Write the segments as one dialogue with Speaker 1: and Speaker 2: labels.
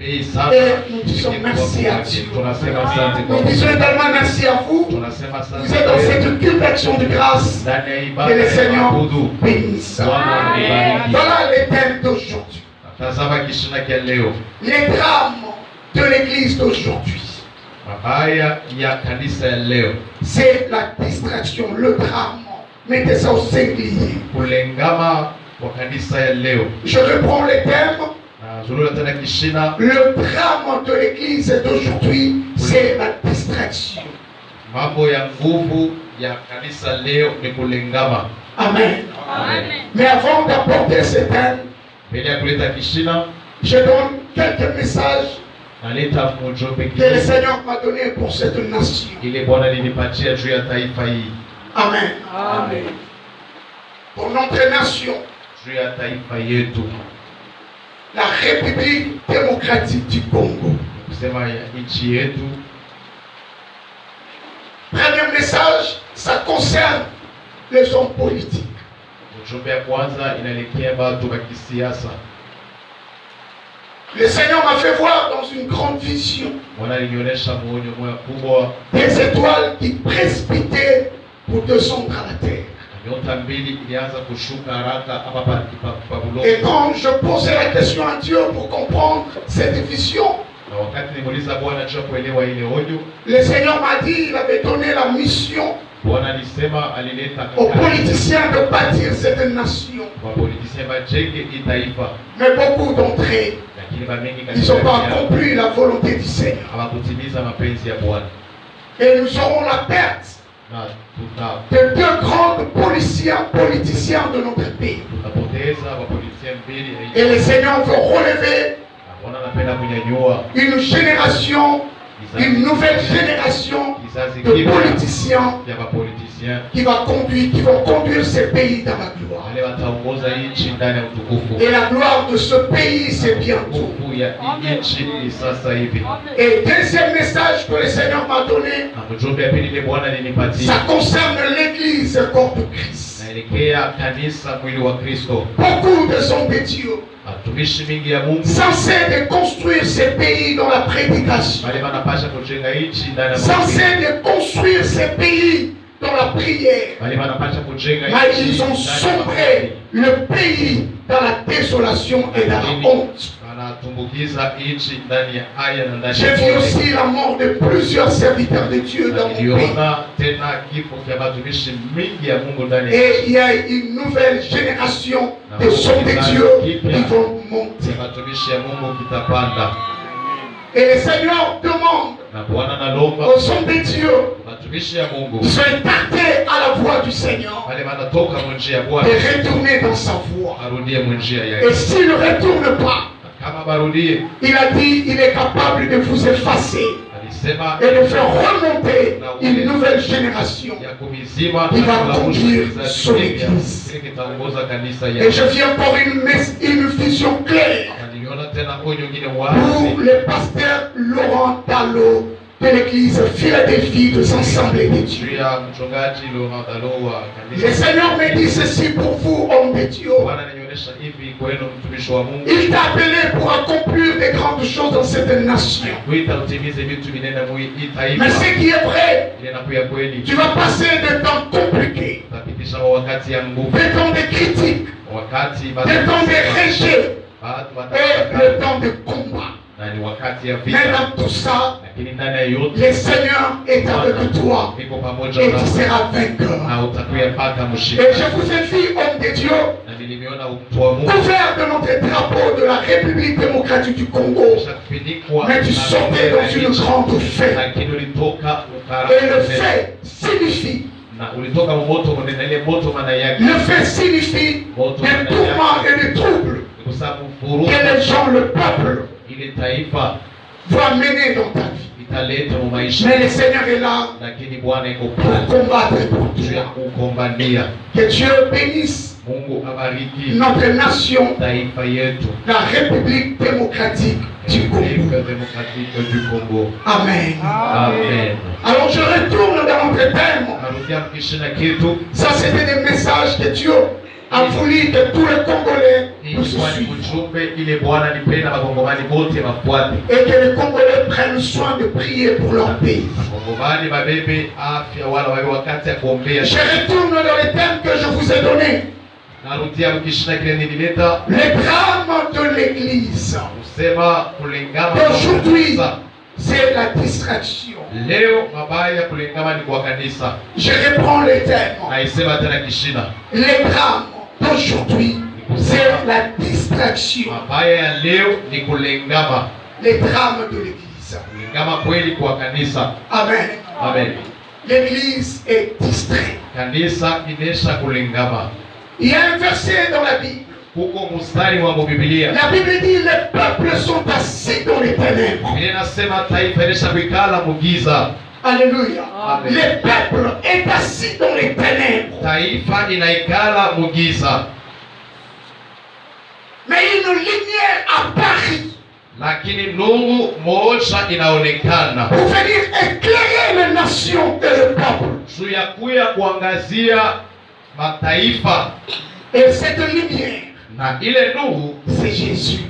Speaker 1: Et nous disons merci à Dieu. Nous disons également merci à vous. Vous êtes dans cette occupe d'action de grâce. Que le Seigneur bénisse. Voilà les thèmes d'aujourd'hui. Les drames de l'église d'aujourd'hui. C'est la distraction, le drame. Mettez ça au singulier. Je reprends les thèmes. Le drame de l'église d'aujourd'hui, c'est la distraction. Amen. Mais avant d'apporter ce thème, je donne quelques messages que le Seigneur m'a donné pour cette nation. Amen. Amen. Pour notre nation, la République démocratique du Congo. Premier message, ça concerne les hommes politiques. Le Seigneur m'a fait voir dans une grande vision des étoiles qui précipitaient pour descendre à la terre. Et quand je posais la question à Dieu pour comprendre cette vision, le Seigneur m'a dit, il avait donné la mission aux politiciens de bâtir cette nation. Mais beaucoup d'entre eux, ils n'ont pas accompli la volonté du Seigneur. Et nous aurons la perte de deux grands politiciens de notre pays. Et le Seigneur veut relever une génération, une nouvelle génération de politiciens qui vont conduire ce pays dans la gloire. Et la gloire de ce pays, c'est bientôt. Et deuxième message que le Seigneur m'a donné, ça concerne l'église, le corps de Christ. Beaucoup de hommes de Dieu censés de construire ce pays dans la prédication, censés de construire ce pays dans la prière, mais ils ont sombré le pays dans la désolation et dans la honte. J'ai vu aussi la mort de plusieurs serviteurs de Dieu dans mon pays. Et il y a une nouvelle génération de hommes de Dieu qui vont monter. Et le Seigneur demande aux hommes de Dieu qui sont écartés à la voix du Seigneur de retourner dans sa voie. Et s'ils ne retournent pas, il a dit il est capable de vous effacer et de faire remonter une nouvelle génération qui va conduire son église. Et je viens pour une vision claire pour le pasteur Laurent Dallot de l'église Philadelphie des Assemblées de Dieu. Le Seigneur me dit ceci pour vous, hommes de Dieu. Il t'a appelé pour accomplir de grandes choses dans cette nation. Mais ce qui est vrai, tu vas passer des temps compliqués, des temps de critiques, des temps de rejet et le temps de combat. Mais dans tout ça, le Seigneur est avec toi et tu seras vainqueur. Et je vous ai vu, homme de Dieu, couvert de notre drapeau de la République démocratique du Congo, mais tu sortais dans une grande fête. Et le fait signifie des tourments et des troubles que les gens, le peuple, va mener dans ta vie. Mais le Seigneur est là pour combattre pour toi. Que Dieu bénisse notre nation, la République démocratique du Congo. Amen.
Speaker 2: Amen.
Speaker 1: Alors je retourne dans notre thème. Ça c'était des messages que Dieu
Speaker 2: a voulu que tous les Congolais nous suivent. Et que les Congolais prennent soin de prier pour leur pays. Je retourne dans les thèmes que je vous ai donnés. Les drames de l'église d'aujourd'hui, c'est la distraction. Je reprends les thèmes. Les drames d'aujourd'hui, c'est la distraction. Les drames de l'église. Amen.
Speaker 1: Amen.
Speaker 2: L'église est distraite. Il y a un verset dans la Bible. La Bible dit les peuples sont assis dans les ténèbres. Alléluia.
Speaker 1: Amen.
Speaker 2: Les peuples sont assis dans les ténèbres. Mais une lumière apparaît pour venir éclairer les nations et le peuple. Et cette lumière, c'est Jésus.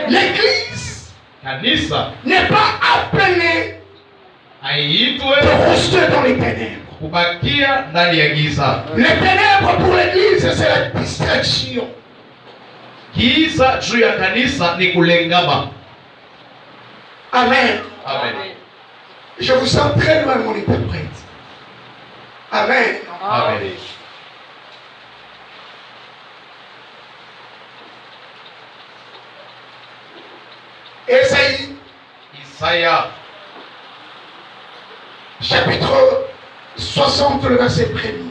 Speaker 2: L'église n'est pas appelée de rester dans les ténèbres. Les ténèbres pour l'église, c'est la distraction. Amen.
Speaker 1: Amen.
Speaker 2: Je vous sens très loin, mon interprète. Amen.
Speaker 1: Amen.
Speaker 2: Isaïe, chapitre 60, le verset 1er.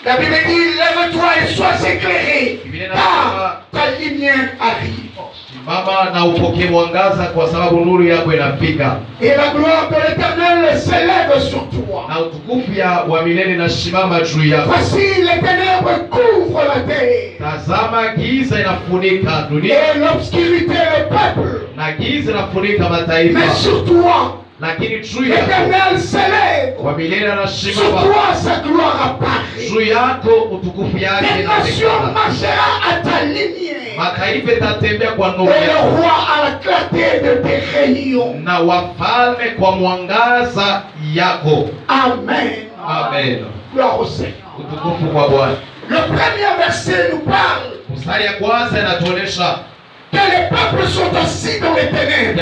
Speaker 2: La Bible dit, lève-toi et sois éclairé, car ta lumière arrive. Et la gloire de l'Éternel s'élève sur toi. Voici les ténèbres couvrent la terre. Et l'obscurité le peuple. Mais sur toi, l'Éternel s'élève. Sur toi, sa gloire apparaît. Les nations marcheront à ta lumière. Et le roi à la clarté de tes rayons. Amen.
Speaker 1: Amen.
Speaker 2: Gloire au Seigneur. Le premier verset nous parle que les peuples sont assis dans les ténèbres.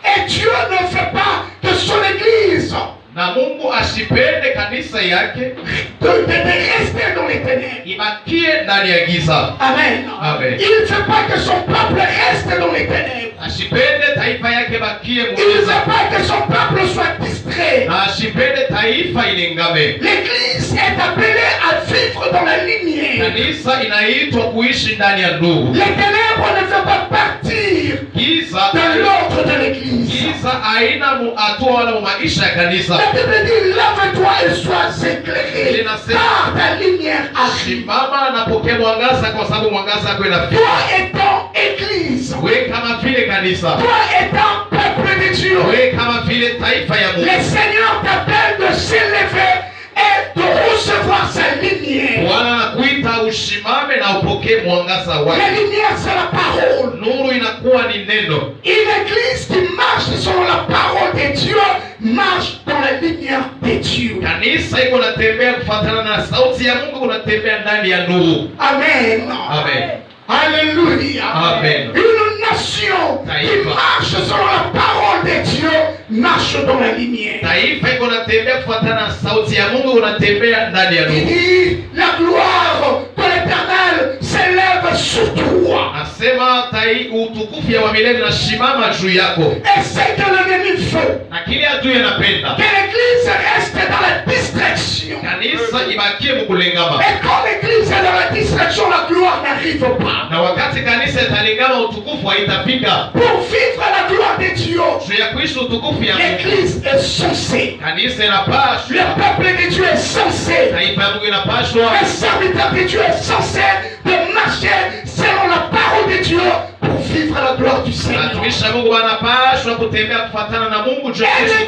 Speaker 2: Et Dieu ne fait pas que son église
Speaker 1: na Mungu asipende kanisa yake
Speaker 2: de rester dans les ténèbres.
Speaker 1: Ibakie ndani ya giza.
Speaker 2: Amen.
Speaker 1: Amen.
Speaker 2: Il ne fait pas que son peuple reste dans les ténèbres.
Speaker 1: Asipende taifa yake bakie mu
Speaker 2: giza. Il ne fait pas que son peuple soit distrait.
Speaker 1: Na asipende taifa ilingame.
Speaker 2: L'église est appelée à vivre dans la lumière.
Speaker 1: Kanisa inaitwa kuishi ndani ya nuru.
Speaker 2: Les ténèbres ne font pas partir
Speaker 1: giza
Speaker 2: de l'ordre de l'église.
Speaker 1: Giza aina mu atua wala mu maisha ya kanisa.
Speaker 2: La Bible dit, lève-toi et sois éclairé, car ta lumière arrive.
Speaker 1: Mama anapokea mwangaza kwa sababu mwangaza wako inafika.
Speaker 2: Toi étant église.
Speaker 1: Wewe kama vile kanisa.
Speaker 2: Toi étant peuple de Dieu.
Speaker 1: Wewe kama vile taifa ya Mungu.
Speaker 2: Le Seigneur t'appelle de s'élever et de recevoir sa lumière.
Speaker 1: Bwana anakuita usimame na upokee mwangaza wake.
Speaker 2: La lumière c'est la parole.
Speaker 1: Nuru inakuwa ni neno.
Speaker 2: Une église qui marche selon la parole de Dieu marche dans la lumière de Dieu.
Speaker 1: Kanisa iko natembea kufuatana na sauti ya Mungu, unatembea ndani ya nuru.
Speaker 2: Amen.
Speaker 1: Amen.
Speaker 2: Alléluia.
Speaker 1: Amen.
Speaker 2: Une nation qui marche selon la parole de Dieu marche dans la lumière.
Speaker 1: Taifa iko natembea kufuatana na sauti ya Mungu, unatembea ndani ya nuru.
Speaker 2: Il dit la gloire de l'Éternel s'élève sur toi.
Speaker 1: Nasema utukufu ya milele na shimama juu yako.
Speaker 2: Et c'est que l'ennemi veut.
Speaker 1: Na kile adui anapenda.
Speaker 2: Que l'église reste dans la distraction.
Speaker 1: Kanisa ibakie mkulengama.
Speaker 2: Et quand l'église est dans la distraction, la gloire n'arrive pas.
Speaker 1: Na wakati kanisa italingama utukufu haitafika.
Speaker 2: Pour vivre la gloire de Dieu,
Speaker 1: juu ya kuishi utukufu ya Mungu,
Speaker 2: l'église est censée.
Speaker 1: Kanisa inapaswa.
Speaker 2: Le peuple de Dieu est censé.
Speaker 1: Taifa ya Mungu inapaswa.
Speaker 2: Le serviteur de Dieu est censé de marcher selon la parole de Dieu pour vivre à la gloire du Seigneur. Et le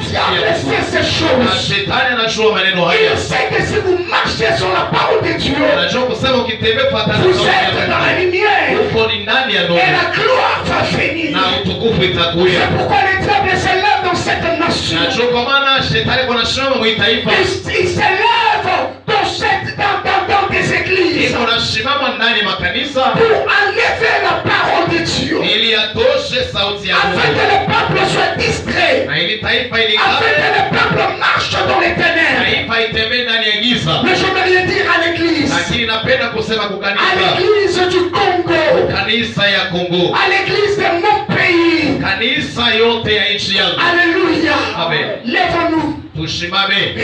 Speaker 2: diable sait ces choses. Il sait que si vous marchez sur la parole de Dieu, vous êtes dans la lumière. Et la gloire va venir. C'est pourquoi le diable se lève dans cette nation. Il se lève dans des églises pour enlever la parole de Dieu, afin que le peuple soit distrait, afin que le peuple marche dans les ténèbres. Mais je veux rien dire à l'église, à l'église du Congo, à l'église de mon pays. Alléluia. Lève-nous.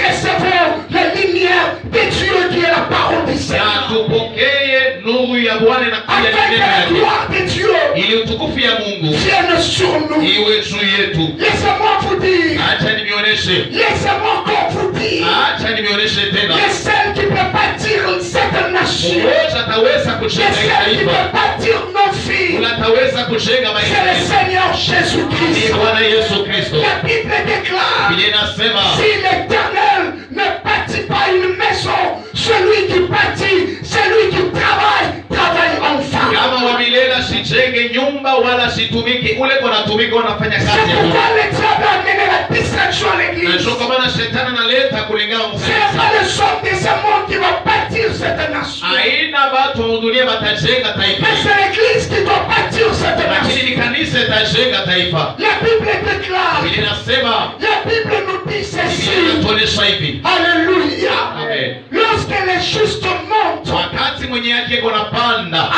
Speaker 2: Recevons la lumière de Dieu qui est la parole du Seigneur. Afin que la gloire de Dieu vienne sur nous. Laissez-moi vous dire. Laissez-moi encore vous dire. Les celles qui peuvent bâtir cette nation. Les celles qui peuvent bâtir nos filles. C'est le Seigneur Jésus-Christ. La Bible déclare. Si l'Éternel ne bâtit pas une maison, celui qui bâtit, celui qui travaille en vain. C'est pourquoi le diable a amené la distraction à l'église. C'est pas le sort de ce monde qui va bâtir cette nation. Mais c'est l'église qui doit bâtir cette nation. La Bible déclare. La Bible nous dit ceci. Alléluia. Lorsque les justes montent,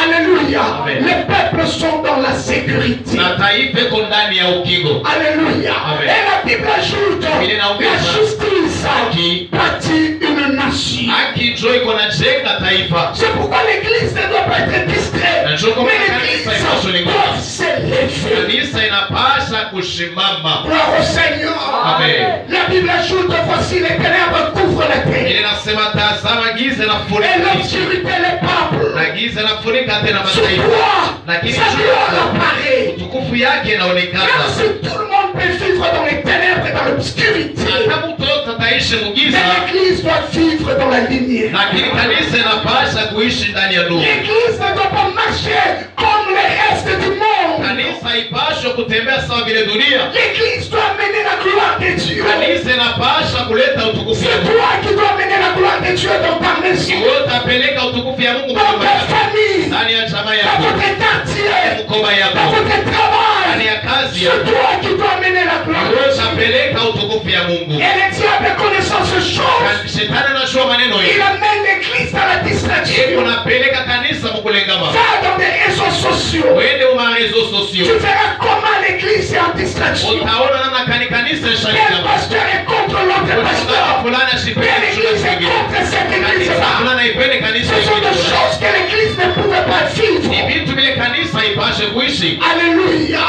Speaker 2: alléluia, les peuples sont dans la sécurité. Alléluia. Et la Bible ajoute, la justice bâtit une nation. C'est pourquoi l'église ne doit pas être distraite, mais l'église doit s'élever. Gloire au Seigneur. Amen. La Bible ajoute, voici les ténèbres couvrent la terre. Et l'obscurité les peuples. Sur toi, sa gloire apparaît. Même si tout le monde peut vivre dans les ténèbres et dans l'obscurité, mais l'église doit vivre dans la lumière. L'église ne doit pas marcher comme le reste du monde. L'église doit amener la gloire de Dieu. C'est toi qui dois amener la gloire de Dieu dans ta maison, dans ta famille, dans votre quartier, dans votre travail. C'est toi qui dois amener la gloire. Et le diable connaissant ces choses, il amène l'église dans la distraction. Va dans des réseaux sociaux. Tu verras comment l'église est en distraction. Quel pasteur est contre l'autre pasteur. Quelle église est contre cette église-là. Ce sont des choses que l'église ne pouvait pas vivre. Alléluia.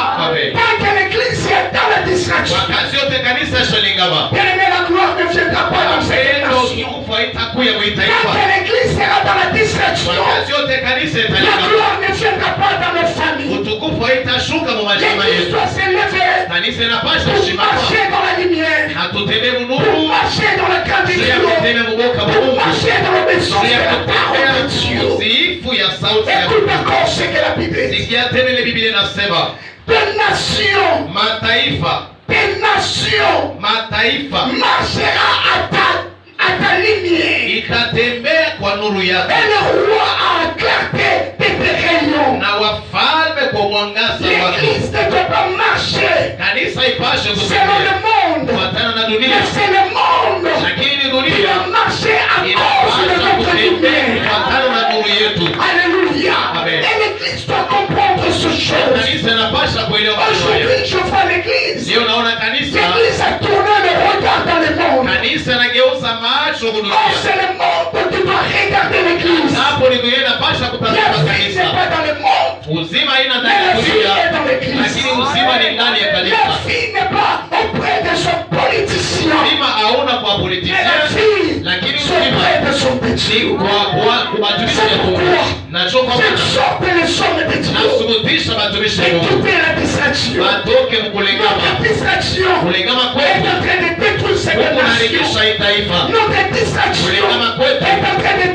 Speaker 2: Tant que l'église est dans la distraction, bien-aimé, la gloire ne viendra pas dans cette nation. Tant que l'église sera dans la distraction, la gloire ne viendra pas dans nos familles. L'église doit s'élever pour marcher dans la lumière, pour marcher dans la grandeur, pour marcher dans l'obéissance de la parole de Dieu. Écoute encore ce que la Bible dit. Des nations, marchera à ta lumière. Et le roi a la clarté de tes rayons. L'église ne doit pas marcher selon le monde, mais c'est le monde qui va marcher à cause de notre lumière. Alléluia. Et l'église doit comprendre ce chose. Aujourd'hui, je vois l'église. L'église a tourné le regard dans le monde. Or, c'est le monde qui doit regarder l'église. La vie n'est pas dans le monde, mais la vie est dans l'église. La vie n'est pas auprès de son politicien, mais la vie est auprès de
Speaker 1: Dieu.
Speaker 2: C'est
Speaker 1: pourquoi j'exhorte les hommes de Dieu et quitter la distraction. Notre distraction est en train de détruire cette nation. Notre distraction est en train de